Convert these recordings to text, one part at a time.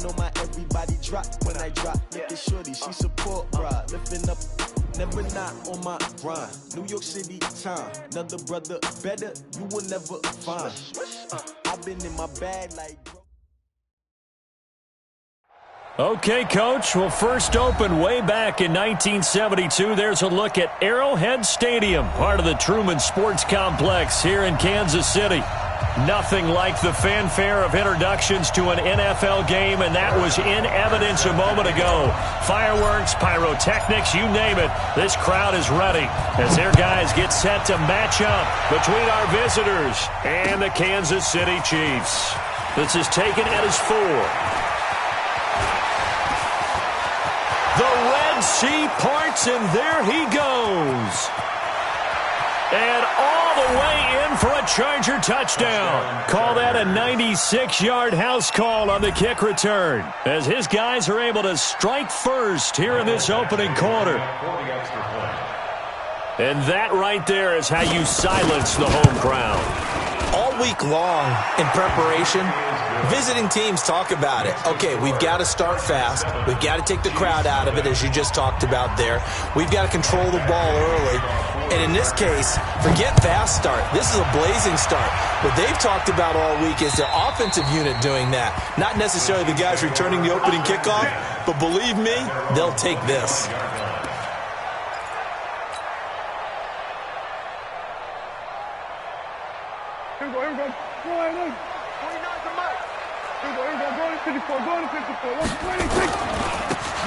know my everybody drop when I drop. Look at shorty, she support ride, lifting up. Never not on my grind. New York City time. Another brother better, you will never find. I've been in my bag like. Okay, Coach. Well, first opened way back in 1972. There's a look at Arrowhead Stadium, part of the Truman Sports Complex here in Kansas City. Nothing like the fanfare of introductions to an NFL game, and that was in evidence a moment ago. Fireworks, pyrotechnics, you name it. This crowd is ready as their guys get set to match up between our visitors and the Kansas City Chiefs. This is taken at his 4. The Red Sea parts, and there he goes. And all the way in for a Charger touchdown. Call that a 96-yard house call on the kick return, as his guys are able to strike first here in this opening quarter. And that right there is how you silence the home crowd. All week long in preparation, visiting teams talk about it. Okay, we've got to start fast. We've got to take the crowd out of it, as you just talked about there. We've got to control the ball early. And in this case, forget fast start. This is a blazing start. What they've talked about all week is their offensive unit doing that. Not necessarily the guys returning the opening kickoff, but believe me, they'll take this. Here we go. Go ahead, look. 29's the mic. Here we go. Go to 54. Go to 54. 26.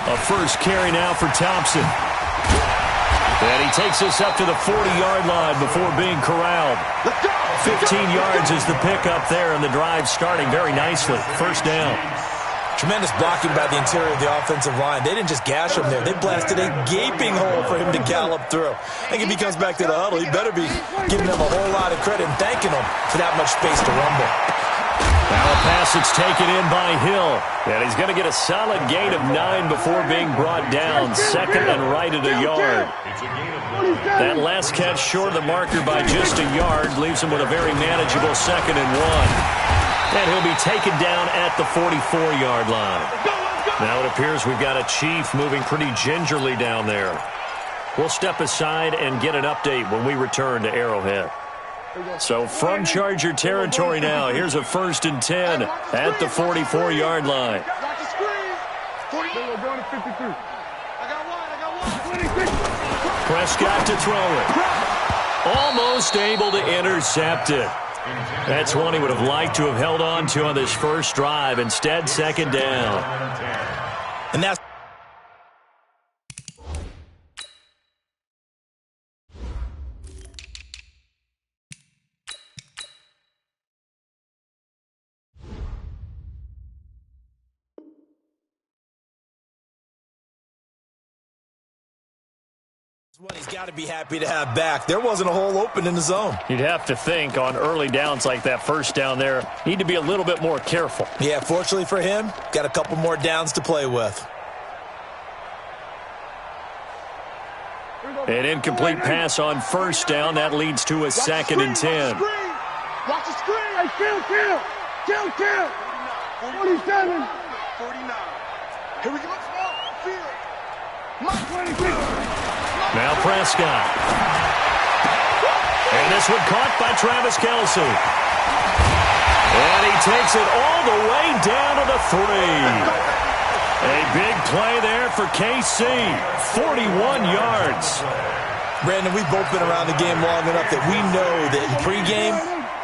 A first carry now for Thompson. And he takes us up to the 40-yard line before being corralled. 15 yards is the pickup there, and the drive starting very nicely. First down. Tremendous blocking by the interior of the offensive line. They didn't just gash him there. They blasted a gaping hole for him to gallop through. I think if he comes back to the huddle, he better be giving them a whole lot of credit and thanking them for that much space to rumble. Now a pass that's taken in by Hill. And he's going to get a solid gain of 9 before being brought down. Second and right at a yard. That last catch short of the marker by just a yard leaves him with a very manageable 2nd and 1. And he'll be taken down at the 44-yard line. Now it appears we've got a Chief moving pretty gingerly down there. We'll step aside and get an update when we return to Arrowhead. So from Charger territory now, here's a 1st and 10 at the 44-yard line. Prescott to throw it. Almost able to intercept it. That's one he would have liked to have held on to on this first drive. Instead, 2nd down. And that's what he's got to be happy to have back. There wasn't a hole open in the zone. You'd have to think on early downs like that first down there, need to be a little bit more careful. Yeah, fortunately for him, got a couple more downs to play with. An incomplete pass on 1st down. That leads to a 2nd and 10. Watch the screen. Hey, kill. 47. 49. Here we go. Field. 26. Now Prescott. And this one caught by Travis Kelce. And he takes it all the way down to the 3. A big play there for KC. 41 yards. Brandon, we've both been around the game long enough that we know that in pregame,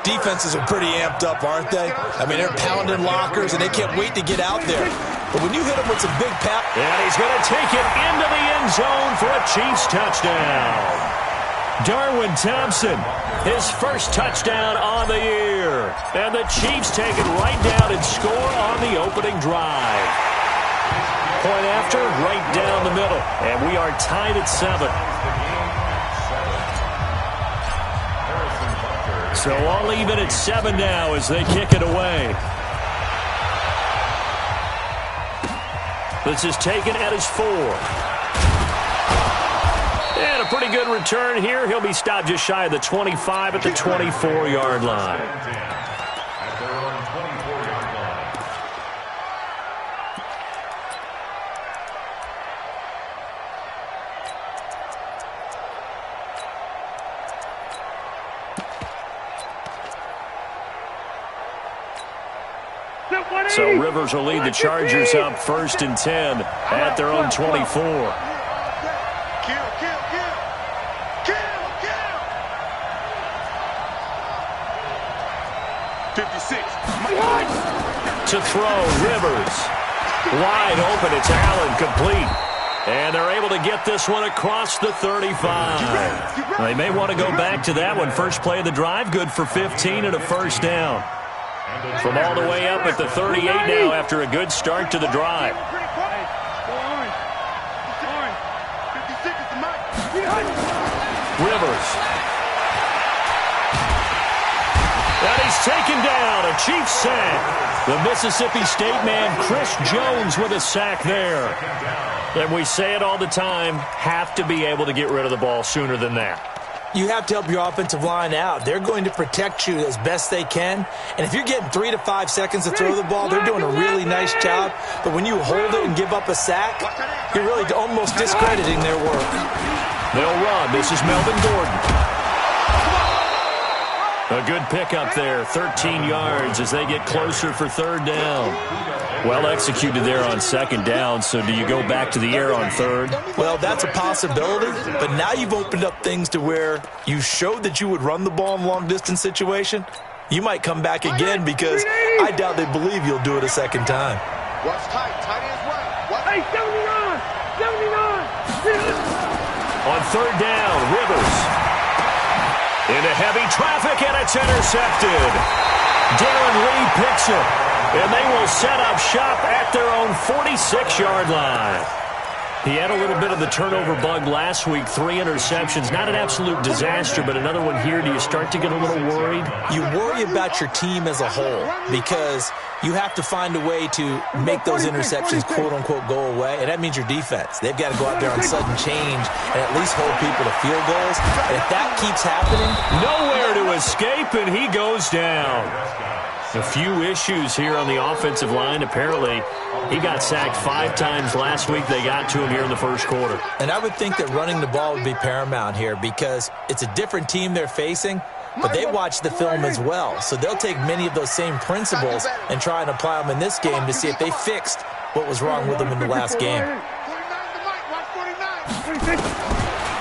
defenses are pretty amped up, aren't they? I mean, they're pounding lockers, and they can't wait to get out there. But when you hit him with some big pass... And he's going to take it into the end zone for a Chiefs touchdown. Darwin Thompson, his first touchdown on the year. And the Chiefs take it right down and score on the opening drive. Point after, right down the middle. And we are tied at 7. So all even at 7 now as they kick it away. This is taken at his 4. And a pretty good return here. He'll be stopped just shy of the 25 at the 24-yard line. So Rivers will lead the Chargers up 1st and 10 at their own 24. 56. To throw, Rivers. Wide open, it's Allen, complete. And they're able to get this one across the 35. They may want to go back to that one. First play of the drive, good for 15 and a first down. From all the way up at the 38 now after a good start to the drive. Rivers. And he's taken down, a Chiefs sack. The Mississippi State man, Chris Jones, with a sack there. And we say it all the time, have to be able to get rid of the ball sooner than that. You have to help your offensive line out. They're going to protect you as best they can. And if you're getting 3 to 5 seconds to throw the ball, they're doing a really nice job. But when you hold it and give up a sack, you're really almost discrediting their work. They'll run. This is Melvin Gordon. A good pickup there, 13 yards as they get closer for 3rd down. Well executed there on 2nd down, so do you go back to the air on 3rd? Well, that's a possibility, but now you've opened up things to where you showed that you would run the ball in a long-distance situation. You might come back again because I doubt they believe you'll do it a 2nd time. Watch tight ends well. Hey, 79! On 3rd down, Rivers. Into heavy traffic, and it's intercepted. Darren Lee picks it, and they will set up shop at their own 46-yard line. He had a little bit of the turnover bug last week, 3 interceptions. Not an absolute disaster, but another one here. Do you start to get a little worried? You worry about your team as a whole because you have to find a way to make those interceptions, quote-unquote, go away, and that means your defense. They've got to go out there on sudden change and at least hold people to field goals. And if that keeps happening, nowhere to escape, and he goes down. A few issues here on the offensive line. Apparently, he got sacked 5 times last week. They got to him here in the first quarter. And I would think that running the ball would be paramount here because it's a different team they're facing, but they watch the film as well. So they'll take many of those same principles and try and apply them in this game to see if they fixed what was wrong with them in the last game.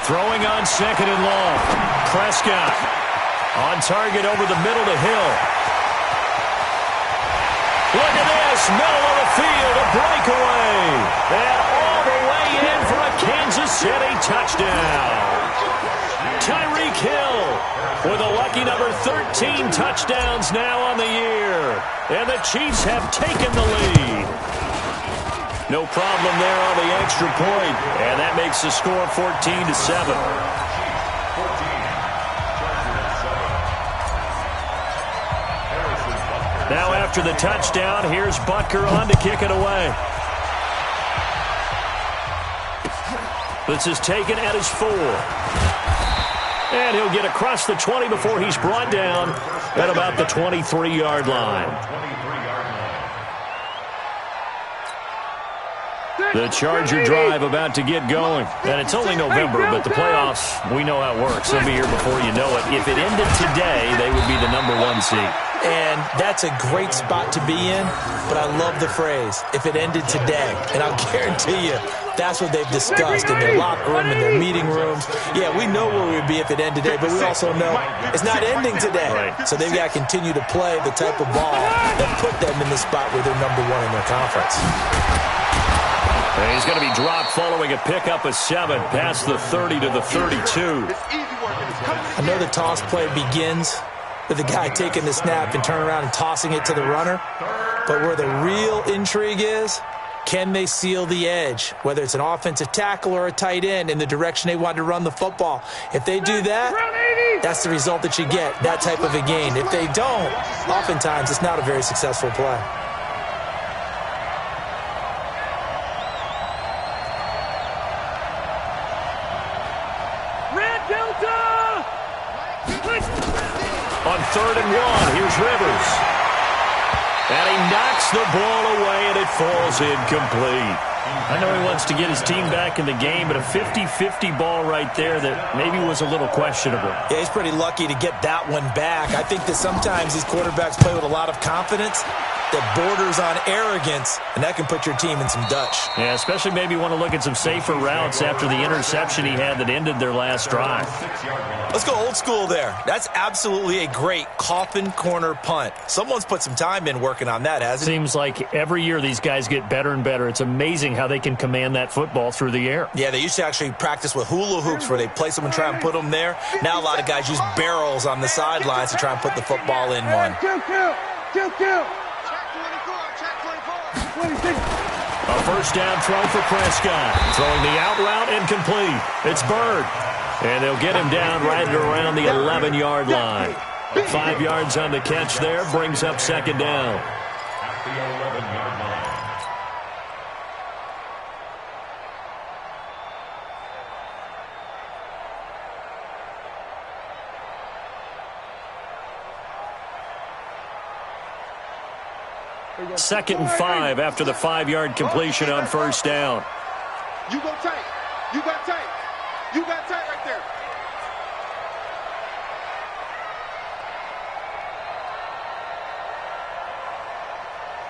Throwing on 2nd and long. Prescott on target over the middle to Hill. Look at this, middle of the field, a breakaway. And all the way in for a Kansas City touchdown. Tyreek Hill with a lucky number 13 touchdowns now on the year. And the Chiefs have taken the lead. No problem there on the extra point. And that makes the score 14-7. Now after the touchdown, here's Butker on to kick it away. This is taken at his 4. And he'll get across the 20 before he's brought down at about the 23-yard line. The Charger drive about to get going. And it's only November, but the playoffs, we know how it works. They'll be here before you know it. If it ended today, they would be the number 1 seed. And that's a great spot to be in, but I love the phrase, if it ended today. And I'll guarantee you, that's what they've discussed in their locker room, in their meeting rooms. Yeah, we know where we would be if it ended today, but we also know it's not ending today. Right. So they've got to continue to play the type of ball that put them in the spot where they're number 1 in their conference. And he's going to be dropped following a pickup of 7 past the 30 to the 32. Another toss play begins with the guy taking the snap and turning around and tossing it to the runner. But where the real intrigue is, can they seal the edge, whether it's an offensive tackle or a tight end, in the direction they want to run the football? If they do that, that's the result that you get, that type of a gain. If they don't, oftentimes it's not a very successful play. On 3rd and 1, here's Rivers. And he knocks the ball away, and it falls incomplete. I know he wants to get his team back in the game, but a 50-50 ball right there that maybe was a little questionable. Yeah, he's pretty lucky to get that one back. I think that sometimes these quarterbacks play with a lot of confidence that borders on arrogance, and that can put your team in some Dutch. Yeah, especially maybe want to look at some safer routes after the interception he had that ended their last drive. Let's go old school there. That's absolutely a great coffin corner punt. Someone's put some time in working on that, hasn't he? Seems like every year these guys get better and better. It's amazing how they can command that football through the air. Yeah, they used to actually practice with hula hoops where they place them and try and put them there. Now a lot of guys use barrels on the sidelines to try and put the football in one. Kill. A first down throw for Prescott. Throwing the out route incomplete. It's Bird. And they'll get him down right around the 11-yard line. 5 yards on the catch there brings up second down. At the 11-yard line. Second and 5 after the 5-yard completion on first down. You go tight. You got tight. You got tight right there.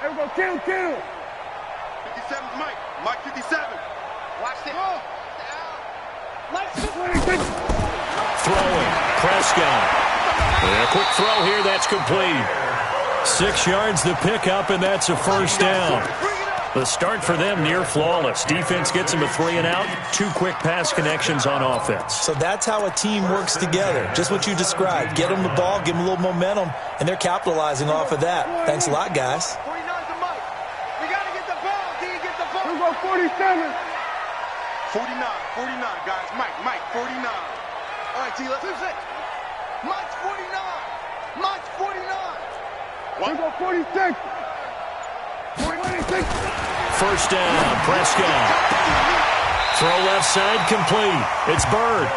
There we go. Kill. 57's Mike. Mike 57. Watch it. Throwing. Prescott. And a quick throw here. That's complete. 6 yards the pickup, and that's a first down. The start for them near flawless. Defense gets them a 3 and out. 2 quick pass connections on offense. So that's how a team works together. Just what you described. Get them the ball, give them a little momentum, and they're capitalizing off of that. Thanks a lot, guys. 49's the Mike. We got to get the ball. Do you get the ball? Here we go, 47. 49, guys. Mike, 49. All right, T, let's do it. Mike's 49. Here we go, 46. 46. First down, Prescott. Throw left side complete. It's Bird.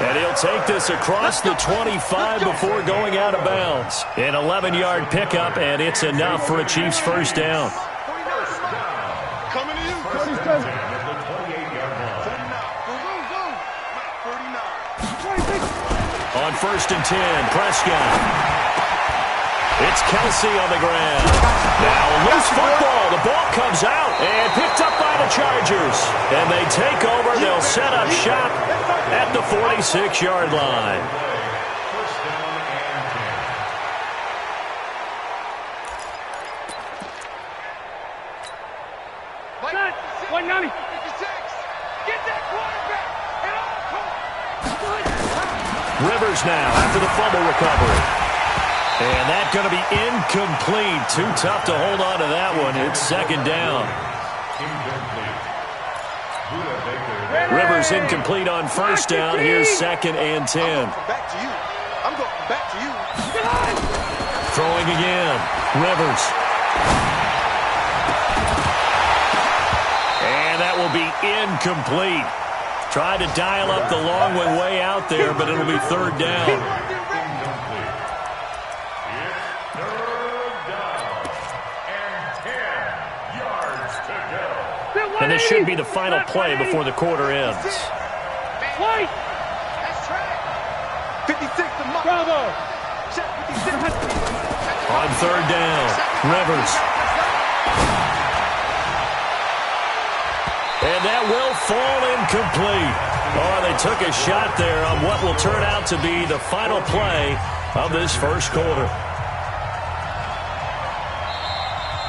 And he'll take this across the 25 before going out of bounds. An 11-yard pickup, and it's enough for a Chiefs first down. Coming to you. 47. On first and 10, Prescott. It's Kelsey on the ground. Now loose football. The ball comes out and picked up by the Chargers. And they take over. They'll set up shop at the 46-yard line. First down and 10. 190. Get that quarterback. Rivers now after the fumble recovery. And that's going to be incomplete. Too tough to hold on to that one. It's second down. Rivers incomplete on first down. Here's second and 10. I'm going back to you. Throwing again. Rivers. And that will be incomplete. Tried to dial up the long one way out there, but it'll be third down. And this should be the final play before the quarter ends. White. That's track. 56 to Bravo. On third down, Rivers. And that will fall incomplete. Oh, they took a shot there on what will turn out to be the final play of this first quarter.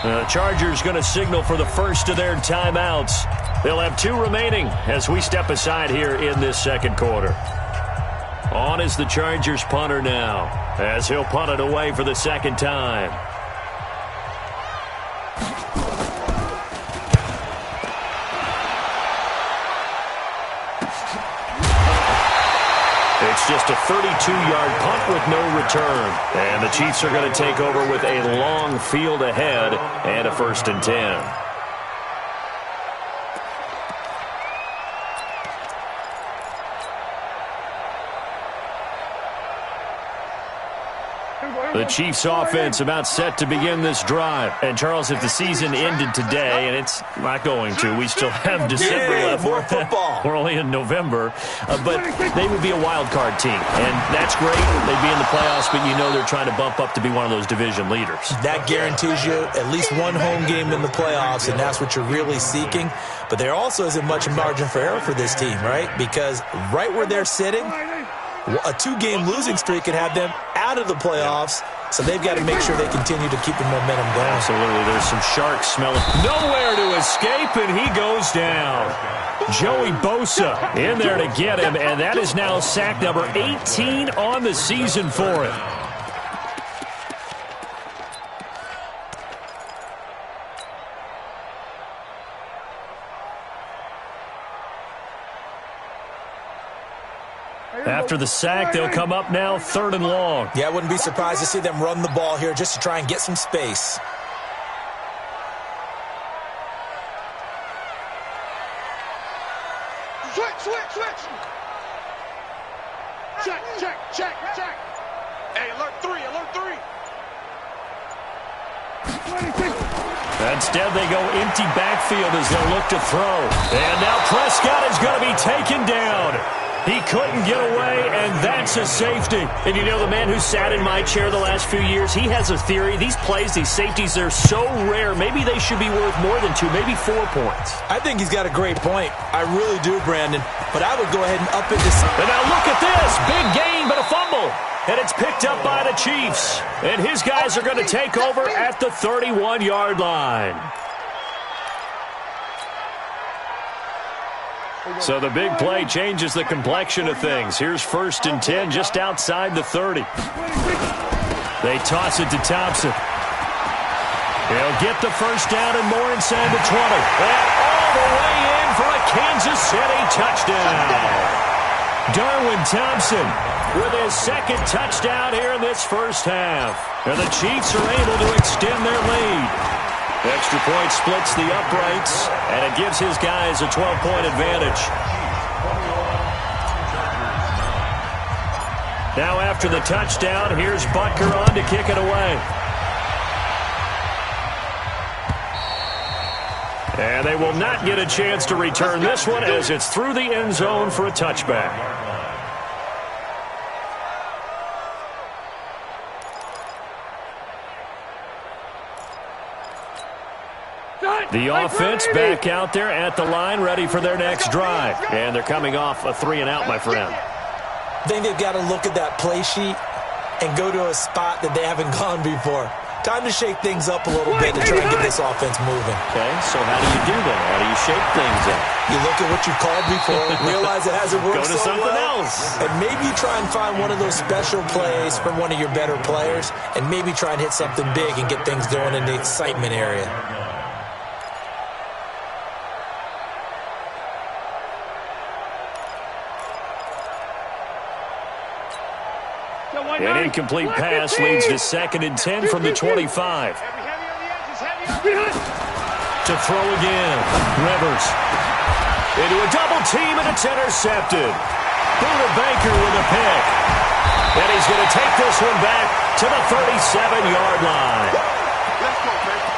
The Chargers going to signal for the first of their timeouts. They'll have 2 remaining as we step aside here in this second quarter. On is the Chargers punter now, as he'll punt it away for the second time. It's just a 32-yard punt with no return. And the Chiefs are going to take over with a long field ahead and a first and 10. Here we The Chiefs offense about set to begin this drive. And Charles, if the season ended today, and it's not going to, we still have December left. More football. We're only in November, but they would be a wild card team. And that's great. They'd be in the playoffs, but you know they're trying to bump up to be one of those division leaders. That guarantees you at least one home game in the playoffs, and that's what you're really seeking. But there also isn't much margin for error for this team, right? Because right where they're sitting, a 2-game losing streak could have them out of the playoffs, so they've got to make sure they continue to keep the momentum going. Absolutely. There's some sharks smelling. Nowhere to escape, and he goes down. Joey Bosa in there to get him, and that is now sack number 18 on the season for him. After the sack, they'll come up now 3rd and long. Yeah, I wouldn't be surprised to see them run the ball here just to try and get some space. Switch. Check. Hey, alert 3. Instead, they go empty backfield as they look to throw. And now Prescott is going to be taken down. He couldn't get away, and that's a safety. And you know, the man who sat in my chair the last few years, he has a theory. These plays, these safeties, they're so rare. Maybe they should be worth more than 2, maybe 4 points. I think he's got a great point. I really do, Brandon. But I would go ahead and up it to... And now look at this. Big gain, but a fumble. And it's picked up by the Chiefs. And his guys are going to take over at the 31-yard line. So the big play changes the complexion of things. Here's 1st and 10 just outside the 30. They toss it to Thompson. He'll get the first down and more inside the 20. And all the way in for a Kansas City touchdown. Darwin Thompson with his 2nd touchdown here in this first half. And the Chiefs are able to extend their lead. Extra point splits the uprights, and it gives his guys a 12-point advantage. Now after the touchdown, here's Butker on to kick it away. And they will not get a chance to return this one as it's through the end zone for a touchback. The offense back out there at the line, ready for their next drive. And they're coming off a 3-and-out, my friend. I think they've got to look at that play sheet and go to a spot that they haven't gone before. Time to shake things up a little bit to try and get this offense moving. Okay, so how do you do that? How do you shake things up? You look at what you called before, realize it hasn't worked so well. Go to something else. And maybe try and find one of those special plays from one of your better players, and maybe try and hit something big and get things going in the excitement area. An incomplete pass leads to 2nd and 10 from the 25. To throw again. Rivers. Into a double team, and it's intercepted. Buda Baker with a pick. And he's going to take this one back to the 37-yard line.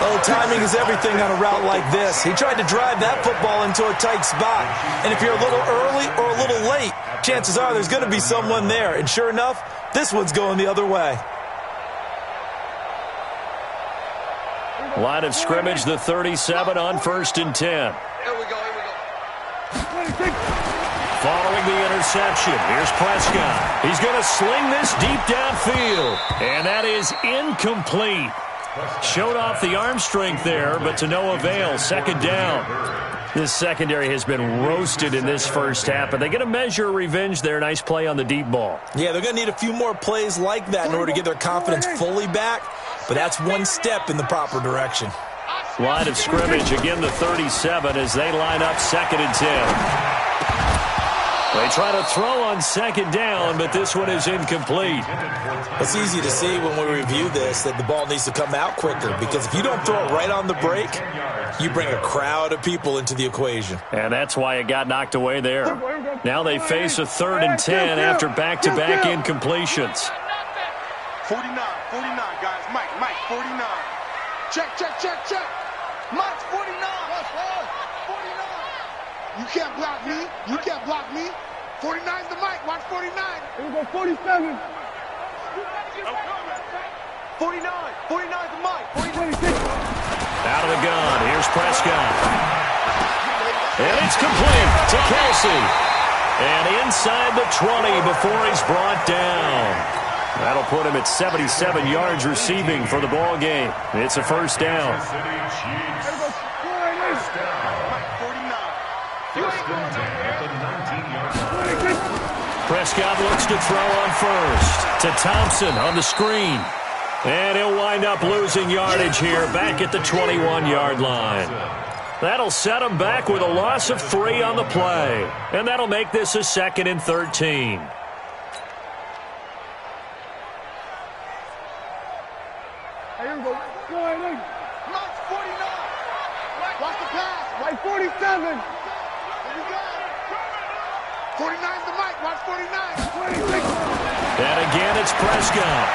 Oh, timing is everything on a route like this. He tried to drive that football into a tight spot. And if you're a little early or a little late, chances are there's going to be someone there. And sure enough, this one's going the other way. Line of scrimmage, the 37 on 1st and 10. Here we go. Following the interception, here's Prescott. He's going to sling this deep downfield. And that is incomplete. Showed off the arm strength there, but to no avail. 2nd down. This secondary has been roasted in this first half, but they get a measure of revenge there. Nice play on the deep ball. Yeah, they're going to need a few more plays like that in order to get their confidence fully back, but that's one step in the proper direction. Line of scrimmage, again the 37 as they line up 2nd and 10. They try to throw on 2nd down, but this one is incomplete. It's easy to see when we review this that the ball needs to come out quicker, because if you don't throw it right on the break, you bring a crowd of people into the equation. And that's why it got knocked away there. Now they face a 3rd and 10 after back-to-back incompletions. 49. 49. Check, check, check, check. Mike's 49. 49. You can't block me. You can't block me. 49's the Mike. Watch 49. Here we go, 47. 49. 49's the Mike. 46. Out of the gun. Here's Prescott. And it's complete to Kelsey. And inside the 20 before he's brought down. That'll put him at 77 yards receiving for the ball game. It's a first down. Prescott looks to throw on first to Thompson on the screen. And he'll wind up losing yardage here back at the 21-yard line. That'll set him back with a loss of 3 on the play. And that'll make this a 2nd and 13. Here we go. Go ahead. Mike's 49. Watch the pass. Mike 47. Here we go. 49's the Mike. Watch 49. 26. And again, it's Prescott.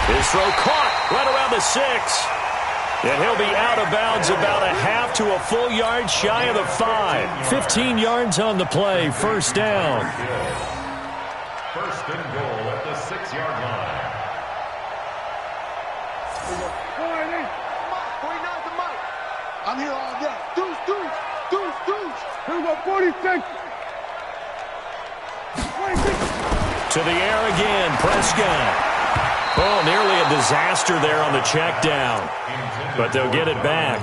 His throw caught right around the 6. And he'll be out of bounds about a half to a full yard shy of the 5. 15 yards on the play. First down. First and goal at the 6-yard line. 49's the Mike. I'm here all day. Deuce, deuce, deuce, deuce. Here we go, 46. 26. To the air again, Prescott. Oh, nearly a disaster there on the check down. But they'll get it back.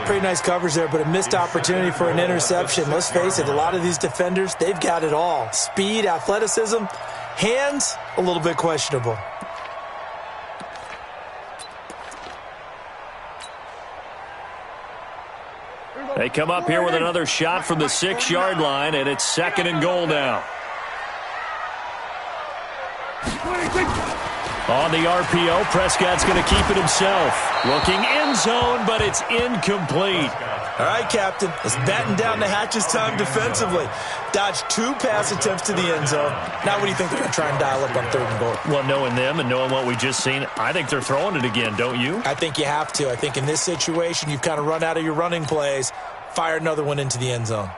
Pretty nice coverage there, but a missed opportunity for an interception. Let's face it, a lot of these defenders, they've got it all. Speed, athleticism, hands, a little bit questionable. They come up here with another shot from the 6-yard line, and it's 2nd and goal now. On the RPO, Prescott's going to keep it himself. Looking end zone, but it's incomplete. All right, Captain. It's batten down the hatches time defensively. Dodged 2 pass attempts to the end zone. Now what do you think they're going to try and dial up on 3rd and goal? Well, knowing them and knowing what we just seen, I think they're throwing it again, don't you? I think you have to. I think in this situation, you've kind of run out of your running plays. Fire another one into the end zone.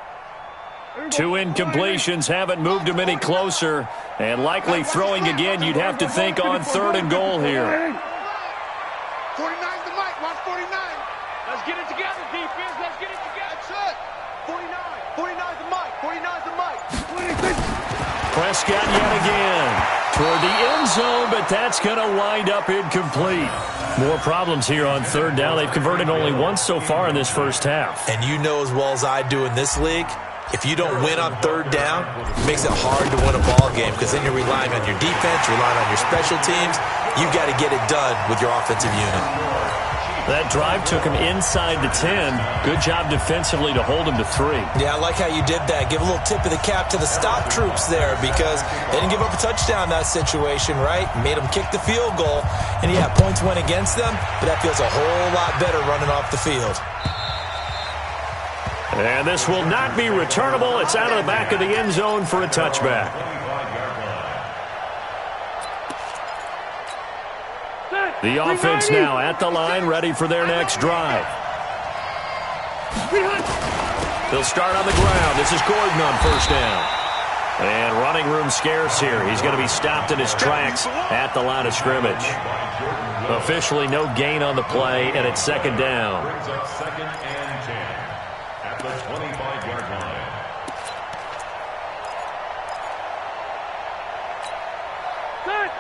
2 incompletions haven't moved him any closer. And likely throwing again, you'd have to think on 3rd and goal here. 49's the Mike. Watch 49. Let's get it together, defense. Let's get it together. That's it. 49. 49's the Mike. 49's the Mike. 26. Prescott yet again toward the end zone, but that's going to wind up incomplete. More problems here on 3rd down. They've converted only once so far in this first half. And you know as well as I do in this league, if you don't win on 3rd down, it makes it hard to win a ball game because then you're relying on your defense, you're relying on your special teams. You've got to get it done with your offensive unit. That drive took him inside the 10. Good job defensively to hold him to 3. Yeah, I like how you did that. Give a little tip of the cap to the stop troops there because they didn't give up a touchdown in that situation, right? Made them kick the field goal. And, yeah, points went against them, but that feels a whole lot better running off the field. And this will not be returnable. It's out of the back of the end zone for a touchback. The offense now at the line, ready for their next drive. They'll start on the ground. This is Gordon on first down. And running room scarce here. He's going to be stopped in his tracks at the line of scrimmage. Officially no gain on the play, and it's 2nd down. Brings up 2nd and 10 at the 25-yard line.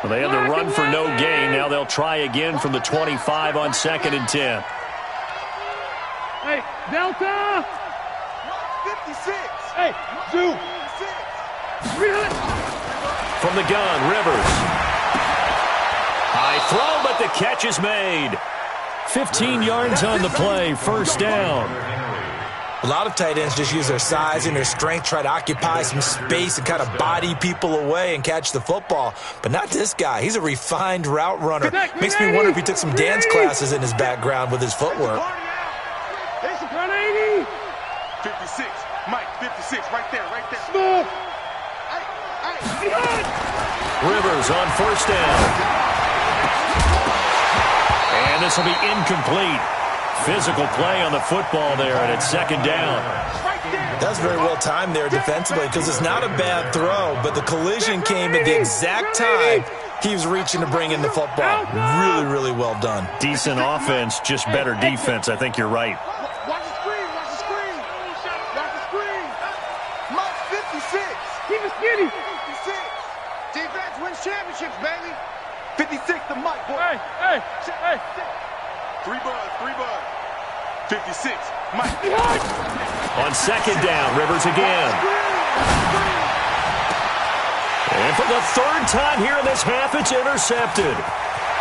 Well, they had the run for no gain. Now they'll try again from the 25 on 2nd and 10. Hey, Delta! 56! Hey, 2! From the gun, Rivers. High throw, but the catch is made. 15 yards on the play, first down. A lot of tight ends just use their size and their strength, try to occupy some space and kind of body people away and catch the football. But not this guy. He's a refined route runner. Makes me wonder if he took some dance classes in his background with his footwork. 56. Mike, 56. Right there, right there. Smooth. Rivers on first down. And this will be incomplete. Physical play on the football there, and it's second down. That's very well timed there defensively because it's not a bad throw, but the collision came at the exact time he was reaching to bring in the football. Really, really well done. Decent offense, just better defense. I think you're right. Watch the screen, watch the screen. Watch the screen. Mike 56. Keep it skinny. 56. Defense wins championships, baby. 56 to Mike, boy. Hey. 3 buds. 56, Mike. On second down, Rivers again. And for the third time here in this half, it's intercepted.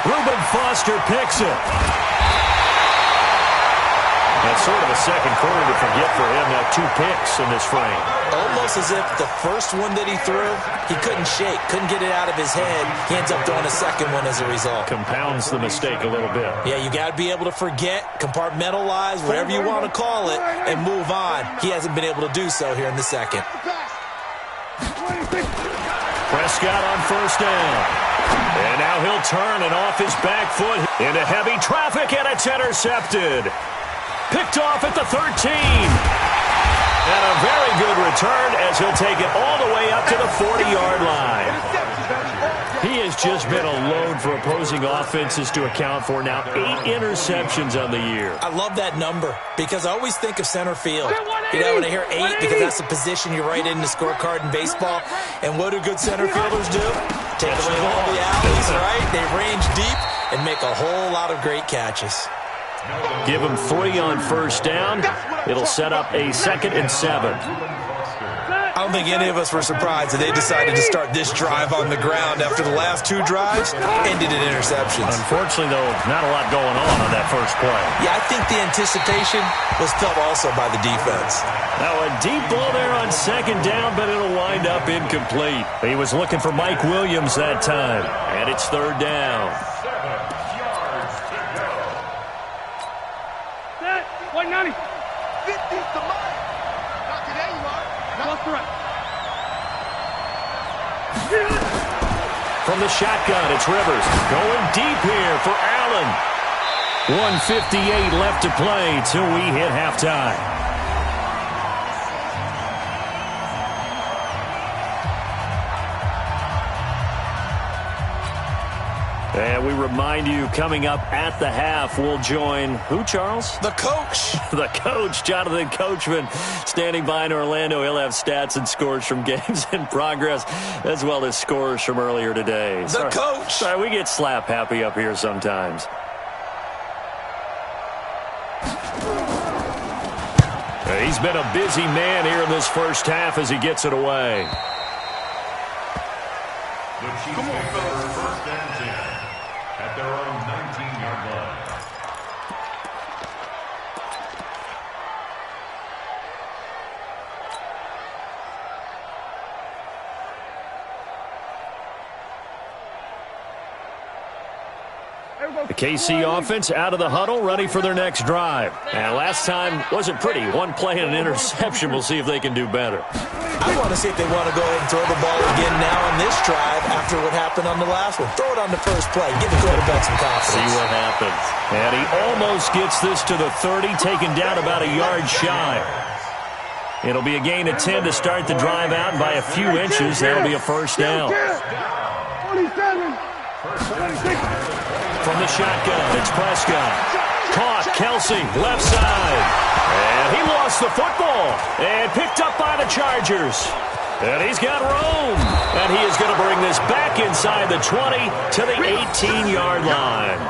Reuben Foster picks it. That's sort of a second quarter to forget for him. Now 2 picks in this frame. Almost as if the first one that he threw, he couldn't shake, couldn't get it out of his head. He ends up throwing a second one as a result. Compounds the mistake a little bit. Yeah, you got to be able to forget, compartmentalize, whatever you want to call it, and move on. He hasn't been able to do so here in the second. Prescott on first down. And now he'll turn and off his back foot into heavy traffic, and it's intercepted. Picked off at the 13. And a very good return as he'll take it all the way up to the 40-yard line. He has just been a load for opposing offenses to account for. Now 8 interceptions on the year. I love that number because I always think of center field. You know, when I hear 8, because that's the position you write in the scorecard in baseball. And what do good center fielders do? Take away all the alleys, right? They range deep and make a whole lot of great catches. Give him 3 on first down. It'll set up a 2nd and 7. I don't think any of us were surprised that they decided to start this drive on the ground after the last 2 drives ended in interceptions. Unfortunately, though, not a lot going on that first play. Yeah, I think the anticipation was felt also by the defense. Now a deep ball there on second down, but it'll wind up incomplete. He was looking for Mike Williams that time, and it's third down. 190. 50's the mark. Not today, Mark. Not correct. From the shotgun, it's Rivers. Going deep here for Allen. 1:58 left to play till we hit halftime. And we remind you, coming up at the half, we'll join who, Charles? The coach. The coach, Jonathan Coachman, standing by in Orlando. He'll have stats and scores from games in progress, as well as scores from earlier today. The coach. Sorry, we get slap happy up here sometimes. He's been a busy man here in this first half as he gets it away. Come on, fellas. First and 10 at their own 19-yard line. The KC offense out of the huddle, ready for their next drive. And last time wasn't pretty. 1 play and an interception. We'll see if they can do better. I want to see if they want to go ahead and throw the ball again now on this drive after what happened on the last one. Throw it on the first play. Give the quarterback some confidence. See what happens. And he almost gets this to the 30, taken down about a yard shy. It'll be a gain of 10 to start the drive out, and by a few inches, that'll be a first down. 27. From the shotgun, it's Prescott. Caught, Kelsey, left side. And he lost the football. And picked up by the Chargers. And he's got room. And he is going to bring this back inside the 20 to the 18-yard line.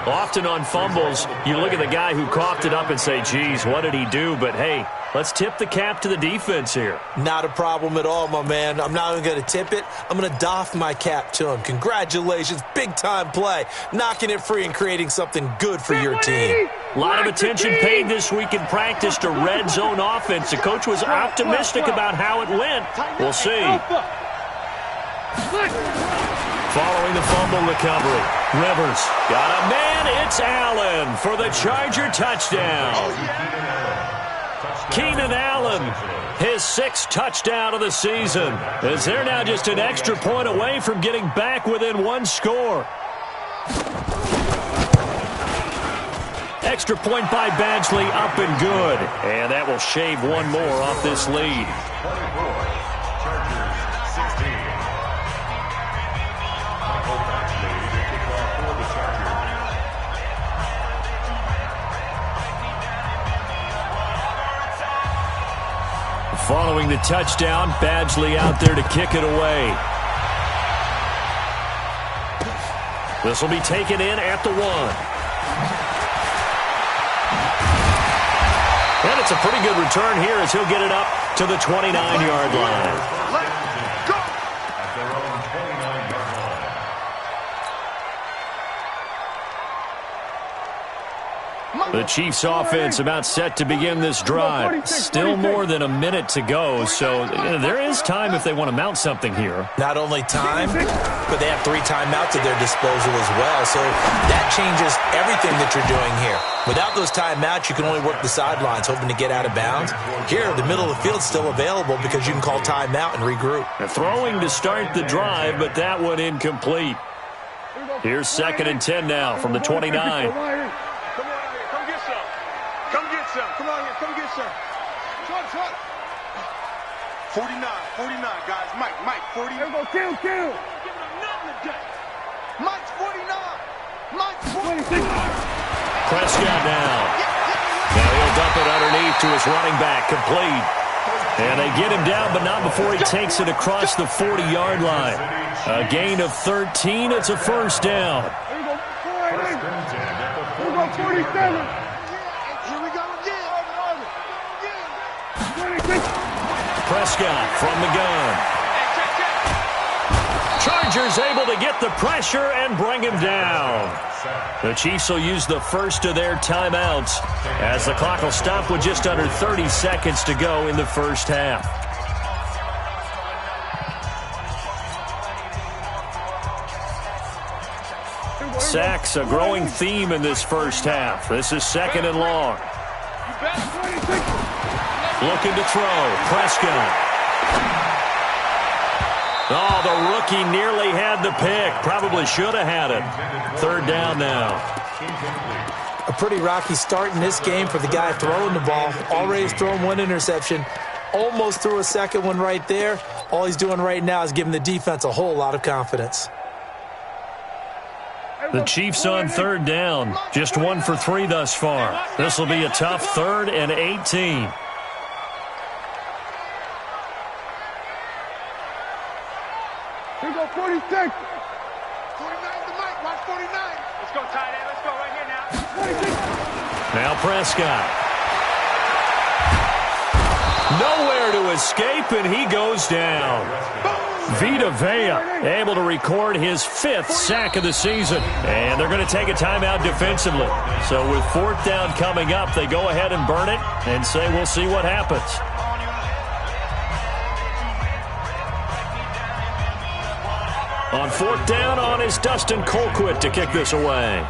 Often on fumbles, you look at the guy who coughed it up and say, geez, what did he do? But, hey, let's tip the cap to the defense here. Not a problem at all, my man. I'm not even going to tip it. I'm going to doff my cap to him. Congratulations. Big-time play. Knocking it free and creating something good for your team. A lot of attention paid this week in practice to red zone offense. The coach was optimistic about how it went. We'll see. Following the fumble recovery, Rivers got a man. It's Allen for the Charger touchdown. Keenan Allen, his 6th touchdown of the season, as they're now just an extra point away from getting back within 1 score. Extra point by Badgley, up and good. And that will shave one more off this lead. Following the touchdown, Badgley out there to kick it away. This will be taken in at the 1. And it's a pretty good return here as he'll get it up to the 29-yard line. Let's go! At their own 29-yard line. The Chiefs offense about set to begin this drive. Still more than a minute to go, so there is time if they want to mount something here. Not only time, but they have 3 timeouts at their disposal as well. So that changes everything that you're doing here. Without those timeouts, you can only work the sidelines, hoping to get out of bounds. Here, the middle of the field's still available because you can call timeout and regroup. Throwing to start the drive, but that one incomplete. Here's 2nd and 10 now from the 29. Come on here, come get some. Truck. 49, guys. Mike, 40. Here we go, kill. Give him nothing today. Mike's 49. Mike's 46. Prescott now. Now he'll dump it underneath to his running back, complete. And they get him down, but not before he takes it across the 40-yard line. A gain of 13. It's a first down. Here we go, 47. Prescott from the gun. Chargers able to get the pressure and bring him down. The Chiefs will use the first of their timeouts as the clock will stop with just under 30 seconds to go in the first half. Sacks, a growing theme in this first half. This is 2nd and long. Looking to throw. Prescott. Oh, the rookie nearly had the pick. Probably should have had it. 3rd down now. A pretty rocky start in this game for the guy throwing the ball. Already has thrown 1 interception. Almost threw a second one right there. All he's doing right now is giving the defense a whole lot of confidence. The Chiefs on 3rd down. Just 1 for 3 thus far. This will be a tough 3rd and 18. Here we go, 46. 49 to Mike. Watch 49. Let's go, tight end. Let's go right here now. 46. Now Prescott. Nowhere to escape, and he goes down. Vita Vea able to record his 5th sack of the season. And they're going to take a timeout defensively. So with 4th down coming up, they go ahead and burn it and say we'll see what happens. On 4th down, on is Dustin Colquitt to kick this away.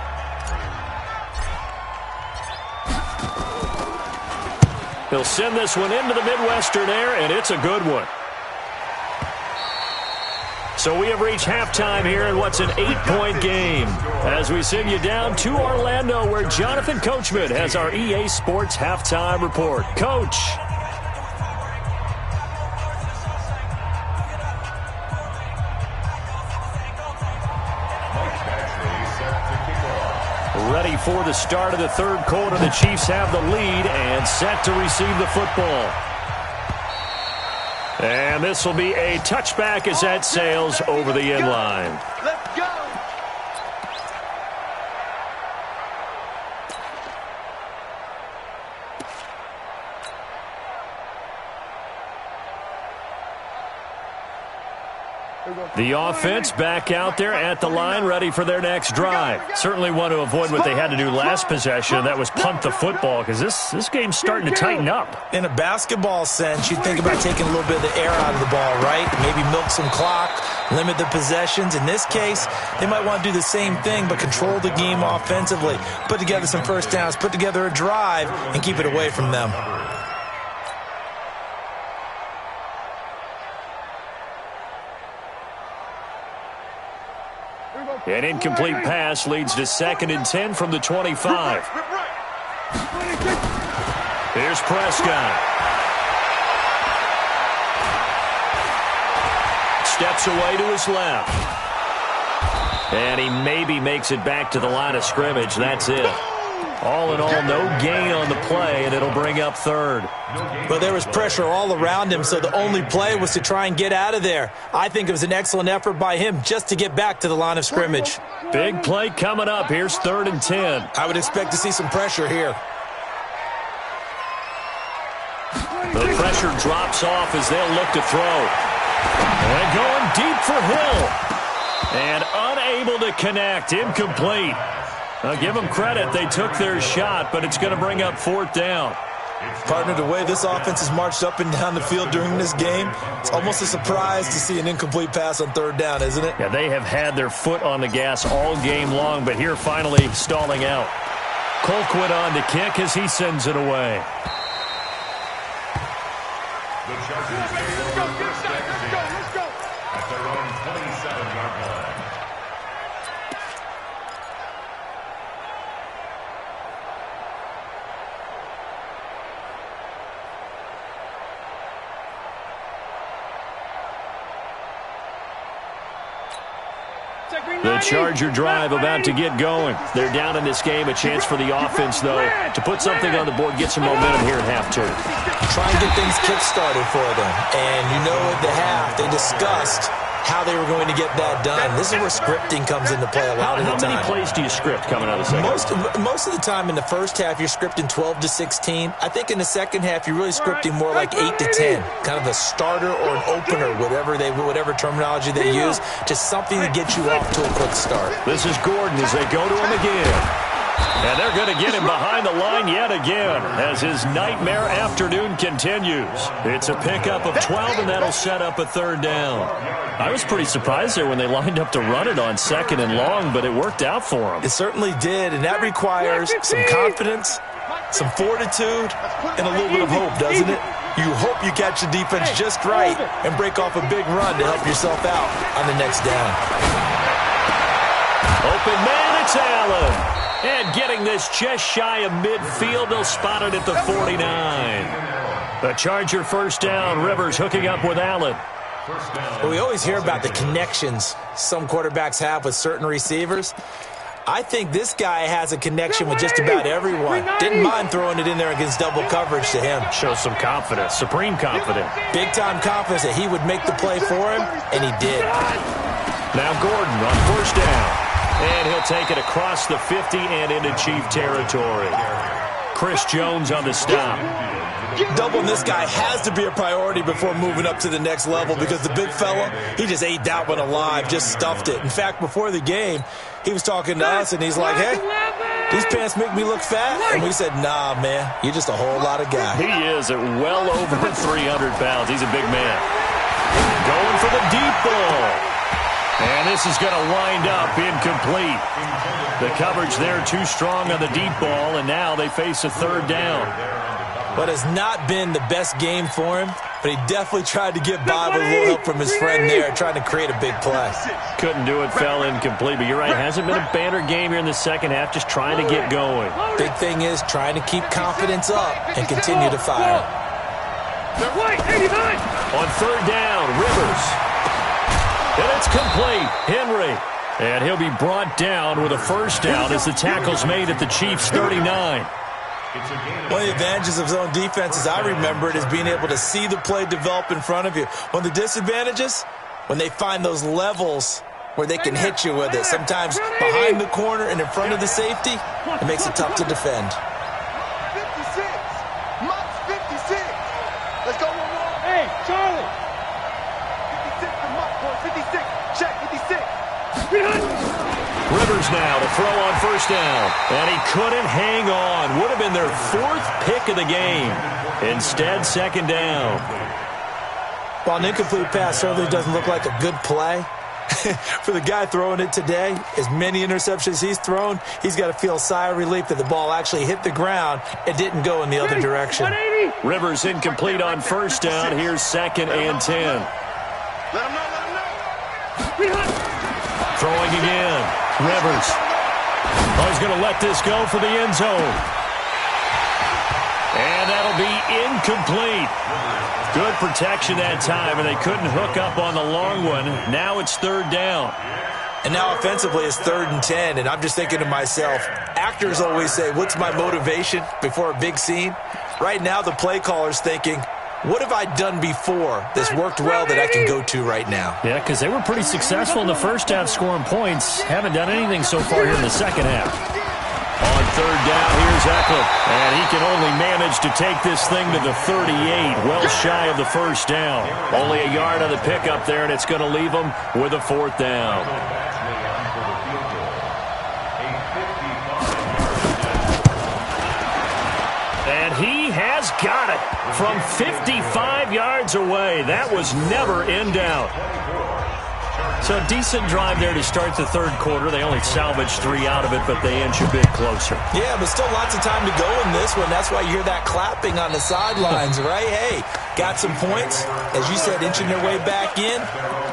He'll send this one into the Midwestern air, and it's a good one. So we have reached halftime here in what's an 8-point game as we send you down to Orlando where Jonathan Coachman has our EA Sports halftime report. Coach. Ready for the start of the 3rd quarter. The Chiefs have the lead and set to receive the football. And this will be a touchback as that sails over the end line. Let's go. The offense back out there at the line, ready for their next drive. Certainly want to avoid what they had to do last possession. That was punt the football, because this game's starting to tighten up. In a basketball sense, you think about taking a little bit of the air out of the ball, right? Maybe milk some clock, limit the possessions. In this case, they might want to do the same thing, but control the game offensively. Put together some first downs, put together a drive, and keep it away from them. An incomplete pass leads to 2nd and 10 from the 25. Here's Prescott. Steps away to his left. And he maybe makes it back to the line of scrimmage. That's it. All in all, no gain on the play, and it'll bring up third. Well, there was pressure all around him, so the only play was to try and get out of there. I think it was an excellent effort by him just to get back to the line of scrimmage. Big play coming up. Here's 3rd and 10. I would expect to see some pressure here. The pressure drops off as they'll look to throw. And going deep for Hill. And unable to connect. Incomplete. I'll give them credit. They took their shot, but it's going to bring up 4th down. Partner, the way this offense has marched up and down the field during this game, it's almost a surprise to see an incomplete pass on 3rd down, isn't it? Yeah, they have had their foot on the gas all game long, but here finally stalling out. Colquitt on to kick as he sends it away. The Chargers take over first and 10 at their own 27-yard line. The Charger drive about to get going. They're down in this game. A chance for the offense, though, to put something on the board, get some momentum here at halftime. Try and get things kick-started for them. And you know at the half, they discussed how they were going to get that done. This is where scripting comes into play a lot of the time. How many plays do you script coming out of the second? Most of the time in the first half, you're scripting 12 to 16. I think in the second half, you're really scripting more like 8 to 10. Kind of a starter or an opener, whatever terminology they use. Just something to get you off to a quick start. This is Gordon as they go to him again. And they're going to get him behind the line yet again as his nightmare afternoon continues. It's a pickup of 12, and that'll set up a 3rd down. I was pretty surprised there when they lined up to run it on 2nd and long, but it worked out for them. It certainly did, and that requires some confidence, some fortitude, and a little bit of hope, doesn't it? You hope you catch the defense just right and break off a big run to help yourself out on the next down. Open man, it's Allen. And getting this just shy of midfield, they'll spot it at the 49. The Charger 1st down. Rivers hooking up with Allen. Well, we always hear about the connections some quarterbacks have with certain receivers. I think this guy has a connection with just about everyone. Didn't mind throwing it in there against double coverage to him. Shows some confidence, supreme confidence. Big-time confidence that he would make the play for him, and he did. Now Gordon on 1st down. And he'll take it across the 50 and into Chief territory. Chris Jones on the stop. Doubling this guy has to be a priority before moving up to the next level because the big fella, he just ate that one alive, just stuffed it. In fact, before the game, he was talking to us, and he's like, hey, these pants make me look fat? And we said, nah, man, you're just a whole lot of guy. He is at well over 300 pounds. He's a big man. Going for the deep ball. And this is going to wind up incomplete. The coverage there too strong on the deep ball, and now they face a 3rd down. But it's not been the best game for him, but he definitely tried to get by with a little help from his friend there, trying to create a big play. Couldn't do it, fell incomplete, but you're right, it hasn't been a banner game here in the second half, just trying to get going. Big thing is trying to keep confidence up and continue to fire. On 3rd down, Rivers. And it's complete. Henry. And he'll be brought down with a 1st down as the tackle's made at the Chiefs' 39. One of the advantages of zone defense, as I remember it, is being able to see the play develop in front of you. One of the disadvantages, when they find those levels where they can hit you with it. Sometimes behind the corner and in front of the safety, it makes it tough to defend. 56. Mott's 56. Let's go, one. Hey, Charlie. 56 for Mott, boy. 56. Check, 56. Rivers now to throw on 1st down. And he couldn't hang on. Would have been their 4th pick of the game. Instead, 2nd down. While an incomplete pass certainly doesn't look like a good play, for the guy throwing it today, as many interceptions he's thrown, he's got to feel a sigh of relief that the ball actually hit the ground and didn't go in the other direction. Rivers incomplete on 1st down. Here's 2nd and 10. Let him know. Throwing again. Rivers. Oh, he's going to let this go for the end zone. incomplete. Good protection that time, and they couldn't hook up on the long one. Now it's third down. And now offensively it's 3rd and 10, and I'm just thinking to myself, actors always say, what's my motivation before a big scene? Right now the play caller's thinking, what have I done before that's worked well that I can go to right now? Yeah, because they were pretty successful in the first half scoring points. Haven't done anything so far here in the second half. On third down, here's Eckler. And he can only manage to take this thing to the 38, well shy of the first down. Only a yard on the pickup there, and it's going to leave him with a 4th down. And he has got it from 55 yards away. That was never in doubt. So a decent drive there to start the third quarter. They only salvaged 3 out of it, but they inch a bit closer. Yeah, but still lots of time to go in this one. That's why you hear that clapping on the sidelines, right? Hey, got some points. As you said, inching their way back in.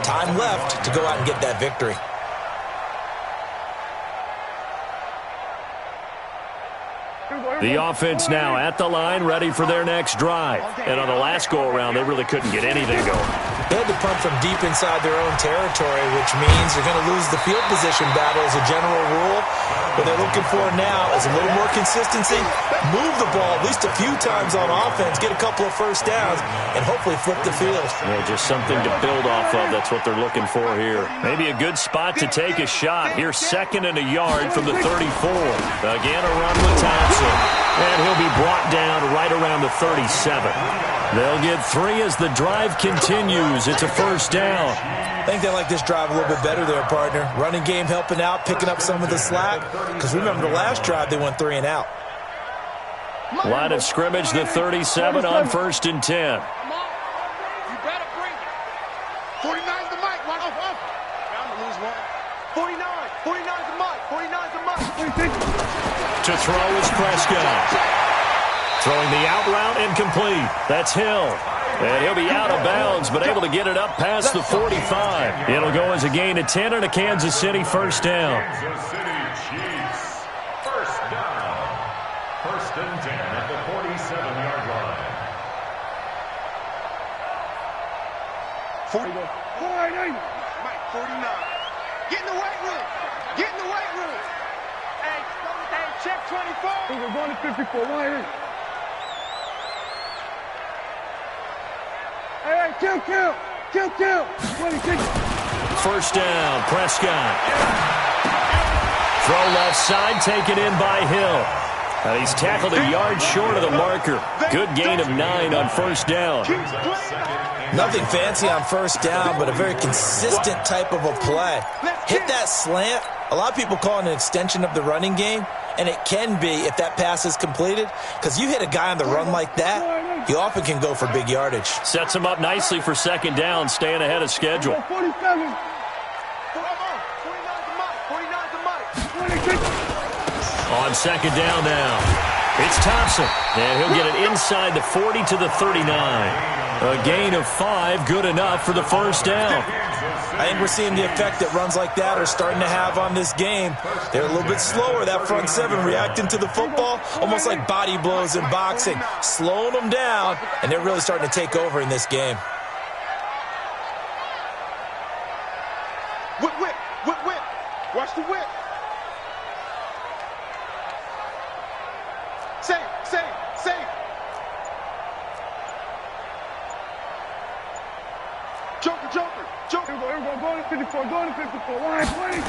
Time left to go out and get that victory. The offense now at the line, ready for their next drive. And on the last go-around, they really couldn't get anything going. They had to punt from deep inside their own territory, which means they're going to lose the field position battle as a general rule. What they're looking for now is a little more consistency, move the ball at least a few times on offense, get a couple of first downs, and hopefully flip the field. Yeah, just something to build off of. That's what they're looking for here. Maybe a good spot to take a shot. Here's 2nd and a yard from the 34. Again, a run with Thompson. And he'll be brought down right around the 37. They'll get 3 as the drive continues. It's a first down. I think they like this drive a little bit better there, partner. Running game helping out, picking up some of the slack. Because remember, the last drive they went 3 and out. Line of scrimmage, the 37 on 1st and 10. You better bring it. 49's the mic. Watch off. Bound to lose one. 49. 49's the mic. 49's the mic. To throw is Prescott. Throwing the out route incomplete. That's Hill. And he'll be out of bounds, but able to get it up past the 45. It'll go as a gain of 10 and a Kansas City first down. Kansas City Chiefs. First down. 1st and 10 at the 47-yard line. 49. Mike, 49. Get in the weight room. Get in the weight room. Hey, check 24. We're going to 54. Why is? Hey, kill. 26. First down, Prescott. Throw left side, taken in by Hill. He's tackled a yard short of the marker. Good gain of 9 on first down. Nothing fancy on first down, but a very consistent type of a play. Hit that slant. A lot of people call it an extension of the running game, and it can be if that pass is completed, because you hit a guy on the run like that, he often can go for big yardage. Sets him up nicely for second down, staying ahead of schedule. 47. On second down now, it's Thompson, and he'll get it inside the 40 to the 39. A gain of 5, good enough for the first down. I think we're seeing the effect that runs like that are starting to have on this game. They're a little bit slower, that front 7, reacting to the football, almost like body blows in boxing, slowing them down, and they're really starting to take over in this game. Whip. Watch the whip. Same. Joker. Going to 54. Line 26.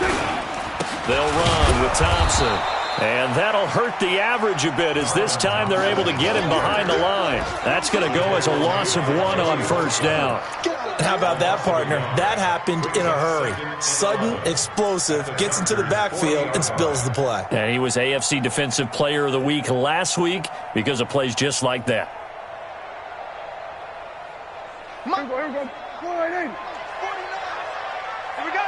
They'll run with Thompson. And that'll hurt the average a bit, as this time they're able to get him behind the line. That's going to go as a loss of 1 on first down. How about that, partner? That happened in a hurry. Sudden, explosive, gets into the backfield and spills the play. And he was AFC Defensive Player of the Week last week because of plays just like that. Here we go. 49. Here we go.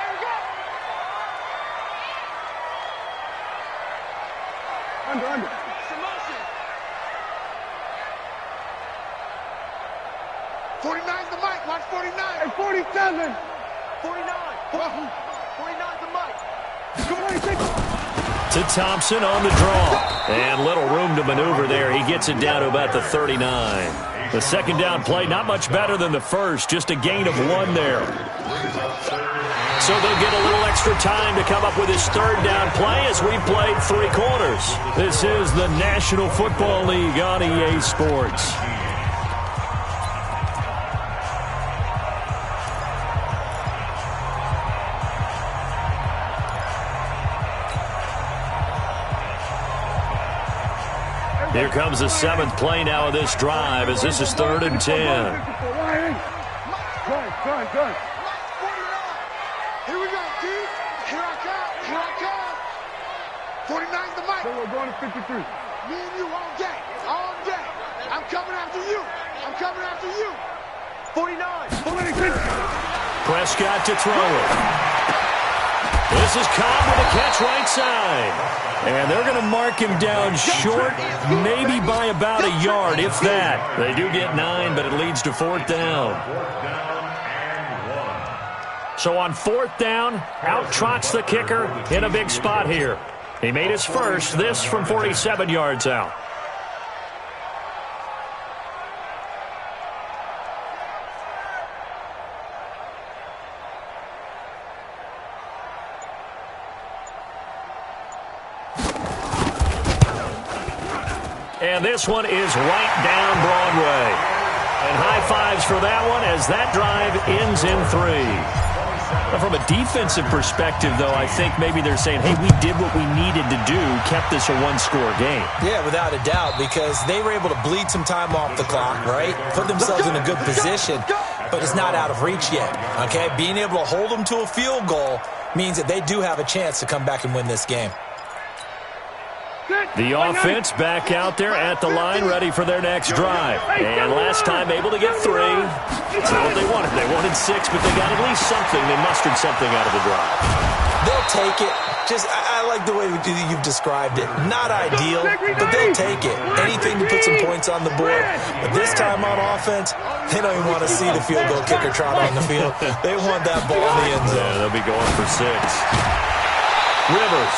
Under. 49's the mic. Watch 49. And 47. 49. 49's the mic. 26. To Thompson on the draw. And little room to maneuver there. He gets it down to about the 39. The second down play, not much better than the first, just a gain of 1 there. So they'll get a little extra time to come up with his third down play as we played 3 quarters. This is the National Football League on EA Sports. Here comes the 7th play now of this drive as this is 3rd and 10. Gun. Here we go, dude. Here I come. 49's the mic. We're going to 53. Me and you all day. I'm coming after you. 49. Prescott to throw it. This is Cobb with a catch right side. And they're going to mark him down short, maybe by about a yard, if that. They do get 9, but it leads to 4th down. So on 4th down, out trots the kicker in a big spot here. He made his first, this from 47 yards out. And this one is right down Broadway. And high fives for that one as that drive ends in 3. From a defensive perspective, though, I think maybe they're saying, hey, we did what we needed to do, kept this a 1-score game. Yeah, without a doubt, because they were able to bleed some time off the clock, right? Put themselves in a good position, but it's not out of reach yet, okay? Being able to hold them to a field goal means that they do have a chance to come back and win this game. The offense back out there at the line, ready for their next drive. And last time able to get 3. That's not what they wanted. They wanted 6, but they got at least something. They mustered something out of the drive. They'll take it. I like the way you've described it. Not ideal, but they'll take it. Anything to put some points on the board. But this time on offense, they don't even want to see the field goal kicker trot on the field. They want that ball in the end zone. Yeah, they'll be going for 6. Rivers.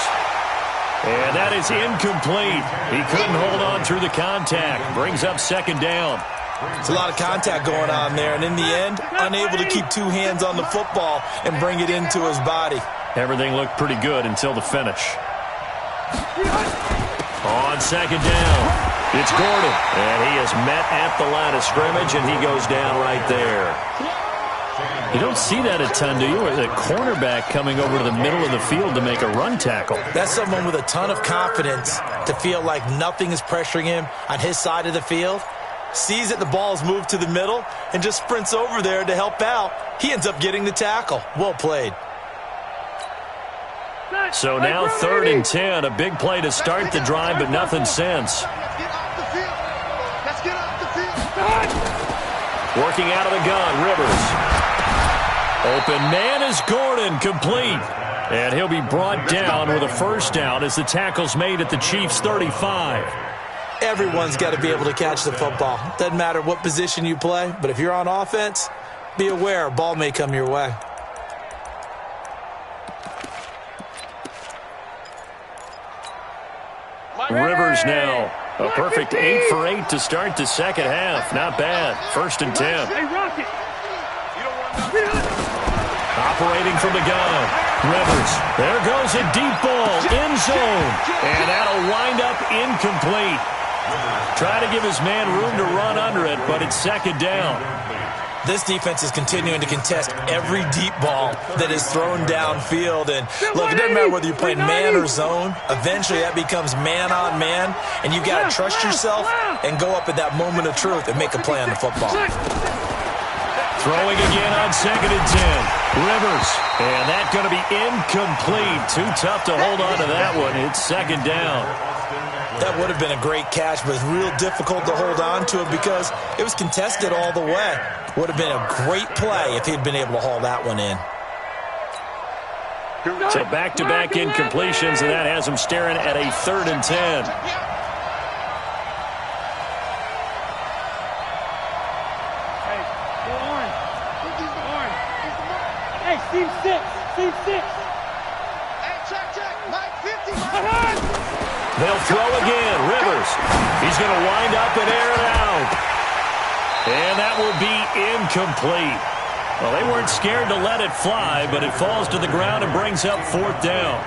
And that is incomplete. He couldn't hold on through the contact. Brings up 2nd down. It's a lot of contact going on there, and in the end, unable to keep 2 hands on the football and bring it into his body. Everything looked pretty good until the finish. On 2nd down, it's Gordon. And he is met at the line of scrimmage, and he goes down right there. You don't see that a ton, do you? Or the cornerback coming over to the middle of the field to make a run tackle. That's someone with a ton of confidence to feel like nothing is pressuring him on his side of the field. Sees that the ball is moved to the middle and just sprints over there to help out. He ends up getting the tackle. Well played. So now 3rd and 10. A big play to start the drive, but nothing since. Let's get off the field. Working out of the gun, Rivers. Open man is Gordon, complete. And he'll be brought down with a 1st down as the tackle's made at the Chiefs' 35. Everyone's got to be able to catch the football. Doesn't matter what position you play, but if you're on offense, be aware a ball may come your way. Rivers now. A perfect 8 for 8 to start the second half. Not bad. 1st and 10. Hey, Rocket. Operating from the gun. Rivers. There goes a deep ball. End zone. And that'll wind up incomplete. Try to give his man room to run under it, but it's 2nd down. This defense is continuing to contest every deep ball that is thrown downfield. And look, it doesn't matter whether you're playing man or zone. Eventually, that becomes man on man. And you've got to trust yourself and go up at that moment of truth and make a play on the football. Throwing again on 2nd and 10. Rivers. And that's going to be incomplete. Too tough to hold on to that one. It's 2nd down. That would have been a great catch, but it's real difficult to hold on to it because it was contested all the way. Would have been a great play if he'd been able to haul that one in. So back-to-back incompletions, and that has him staring at a 3rd and 10. Hey, Steve 6. Hey, check. Mike 50. They'll throw again. Rivers. He's going to wind up and air it out. And that will be incomplete. Well, they weren't scared to let it fly, but it falls to the ground and brings up 4th down.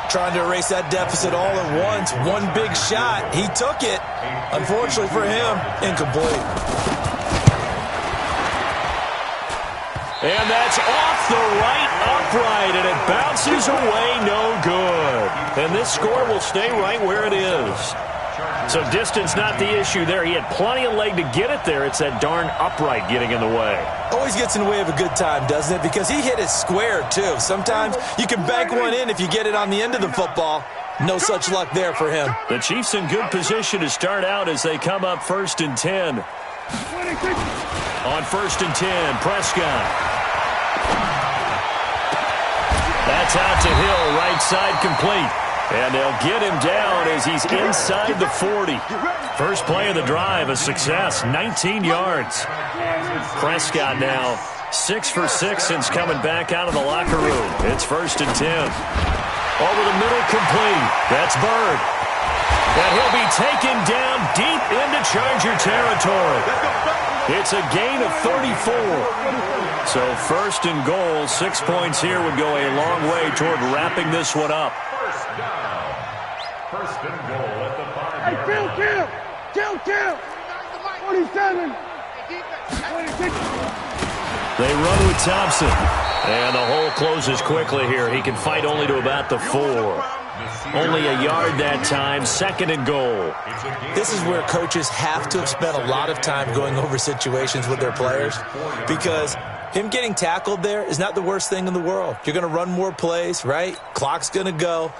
Trying to erase that deficit all at once. One big shot. He took it. Unfortunately for him, incomplete. And that's off the right upright, and it bounces away no good. And this score will stay right where it is. So distance not the issue there. He had plenty of leg to get it there. It's that darn upright getting in the way. Always gets in the way of a good time, doesn't it? Because he hit it square, too. Sometimes you can bank one in if you get it on the end of the football. No such luck there for him. The Chiefs in good position to start out as they come up 1st and 10. On 1st and 10, Prescott. That's out to Hill, right side complete. And they'll get him down as he's inside the 40. First play of the drive, a success, 19 yards. Prescott now 6 for 6 since coming back out of the locker room. It's 1st and 10. Over the middle, complete. That's Bird. And he'll be taken down deep into Charger territory. It's a gain of 34. So 1st and goal, 6 points here would go a long way toward wrapping this one up. First and goal at the 5-yard Hey, kill! 47. 26. They run with Thompson. And the hole closes quickly here. He can fight only to about the 4. Only a yard that time, 2nd and goal. This is where coaches have to have spent a lot of time going over situations with their players, because him getting tackled there is not the worst thing in the world. You're going to run more plays, right? Clock's going to go.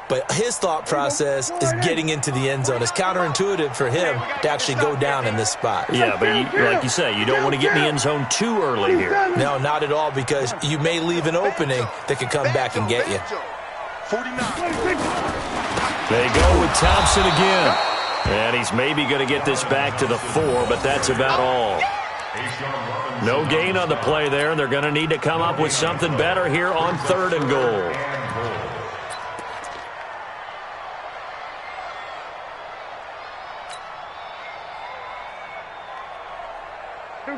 But his thought process is getting into the end zone. It's counterintuitive for him to actually go down in this spot. Yeah, but like you say, you don't want to get in the end zone too early here. No, not at all, because you may leave an opening that could come back and get you. 49. They go with Thompson again. And he's maybe going to get this back to the 4, but that's about all. No gain on the play there, and they're going to need to come up with something better here on 3rd and goal.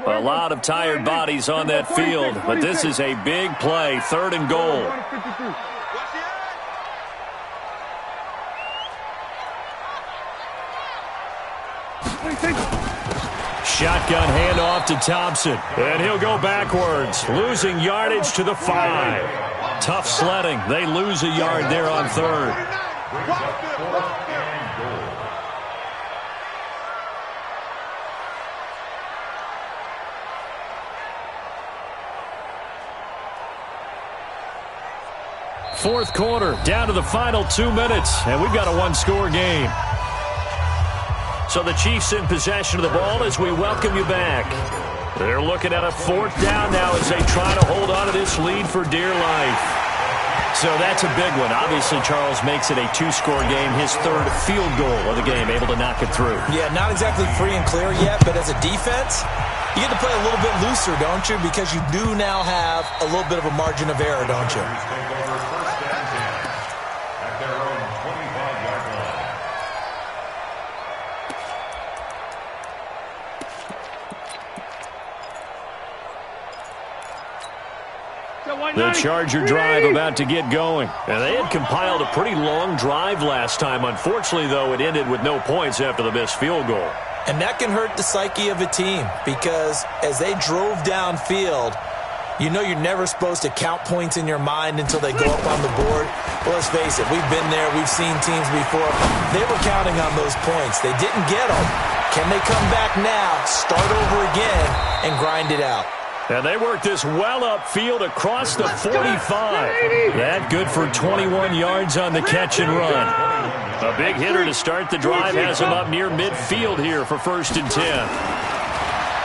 A lot of tired bodies on that field, but this is a big play, 3rd and goal. Shotgun handoff to Thompson, and he'll go backwards, losing yardage to the 5. Tough sledding. They lose a yard there on 3rd. Fourth quarter, down to the final 2 minutes, and we've got a one-score game. So the Chiefs in possession of the ball as we welcome you back. They're looking at a 4th down now as they try to hold on to this lead for dear life. So that's a big one. Obviously, Charles makes it a 2-score game, his 3rd field goal of the game, able to knock it through. Yeah, not exactly free and clear yet, but as a defense, you get to play a little bit looser, don't you? Because you do now have a little bit of a margin of error, don't you? The Charger drive about to get going. And they had compiled a pretty long drive last time. Unfortunately, though, it ended with no points after the missed field goal. And that can hurt the psyche of a team, because as they drove downfield, you know you're never supposed to count points in your mind until they go up on the board. Well, let's face it, we've been there, we've seen teams before. They were counting on those points. They didn't get them. Can they come back now, start over again, and grind it out? And they work this well upfield across the 45. That good for 21 yards on the catch and run. A big hitter to start the drive has him up near midfield here for 1st and 10.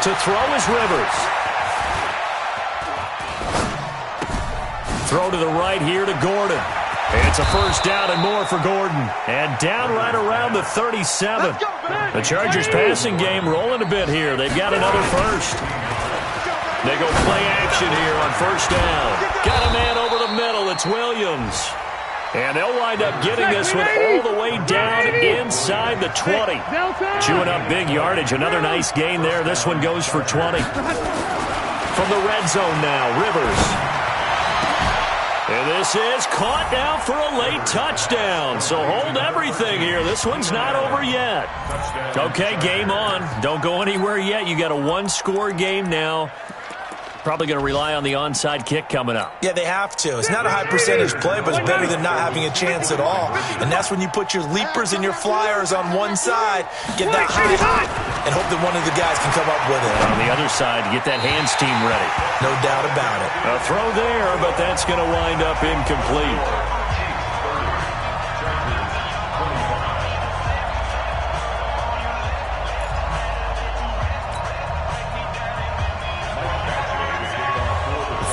To throw is Rivers. Throw to the right here to Gordon. It's a 1st down and more for Gordon. And down right around the 37. The Chargers passing game rolling a bit here. They've got another 1st. They go play action here on 1st down. Got a man over the middle. It's Williams. And they'll wind up getting this one all the way down inside the 20. Chewing up big yardage. Another nice gain there. This one goes for 20. From the red zone now, Rivers. And this is caught now for a late touchdown. So hold everything here. This one's not over yet. Okay, game on. Don't go anywhere yet. You got a one-score game now. Probably going to rely on the onside kick coming up. Yeah, they have to. It's not a high percentage play, but it's better than not having a chance at all. And that's when you put your leapers and your flyers on one side, get that high, and hope that one of the guys can come up with it. On the other side, get that hands team ready. No doubt about it. A throw there, but that's going to wind up incomplete.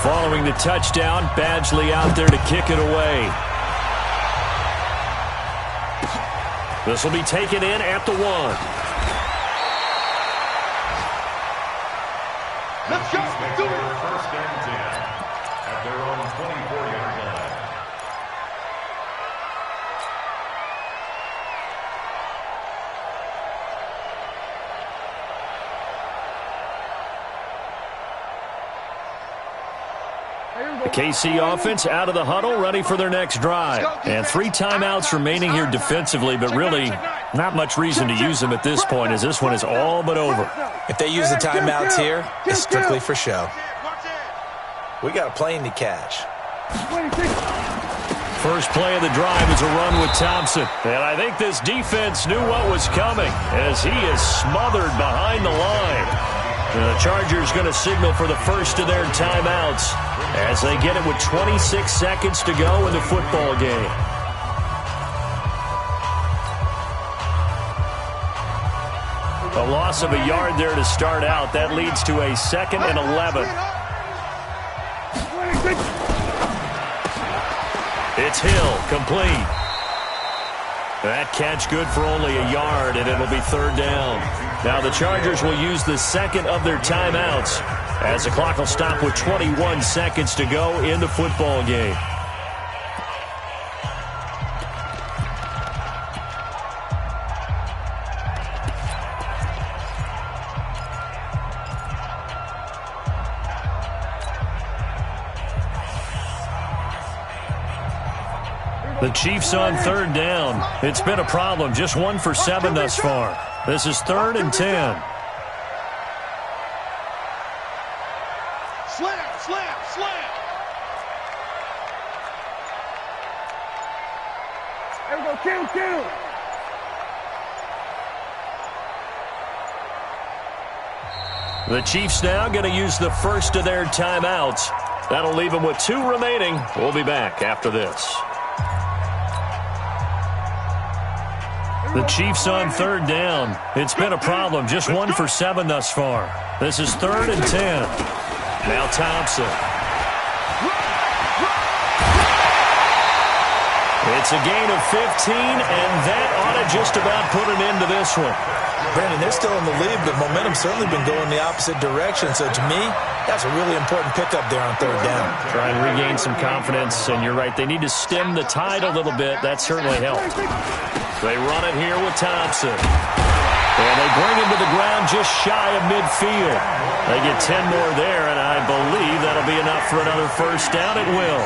Following the touchdown, Badgley out there to kick it away. This will be taken in at the 1. Let's go. Do it. First and 10 at their own 24-yard line. The KC offense out of the huddle, ready for their next drive. And 3 timeouts remaining here defensively, but really not much reason to use them at this point, as this one is all but over. If they use the timeouts here, it's strictly for show. We got a plane to catch. First play of the drive is a run with Thompson. And I think this defense knew what was coming, as he is smothered behind the line. The Chargers going to signal for the first of their timeouts as they get it with 26 seconds to go in the football game. A loss of a yard there to start out. That leads to a 2nd and 11. It's Hill, complete. That catch good for only a yard, and it'll be 3rd down. Now the Chargers will use the second of their timeouts as the clock will stop with 21 seconds to go in the football game. The Chiefs on 3rd down. It's been a problem. Just 1 for 7 thus far. This is 3rd and 10. Slam, slam, slam. There we go, kill. The Chiefs now going to use the first of their timeouts. That'll leave them with 2 remaining. We'll be back after this. The Chiefs on 3rd down. It's been a problem. Just 1 for 7 thus far. This is 3rd and 10. Now Thompson. It's a gain of 15, and that ought to just about put an end to this one. Brandon, they're still in the lead, but momentum's certainly been going the opposite direction. So to me, that's a really important pickup there on 3rd down. Try and regain some confidence, and you're right. They need to stem the tide a little bit. That certainly helped. They run it here with Thompson. And they bring him to the ground just shy of midfield. They get 10 more there, and I believe that'll be enough for another first down. It will.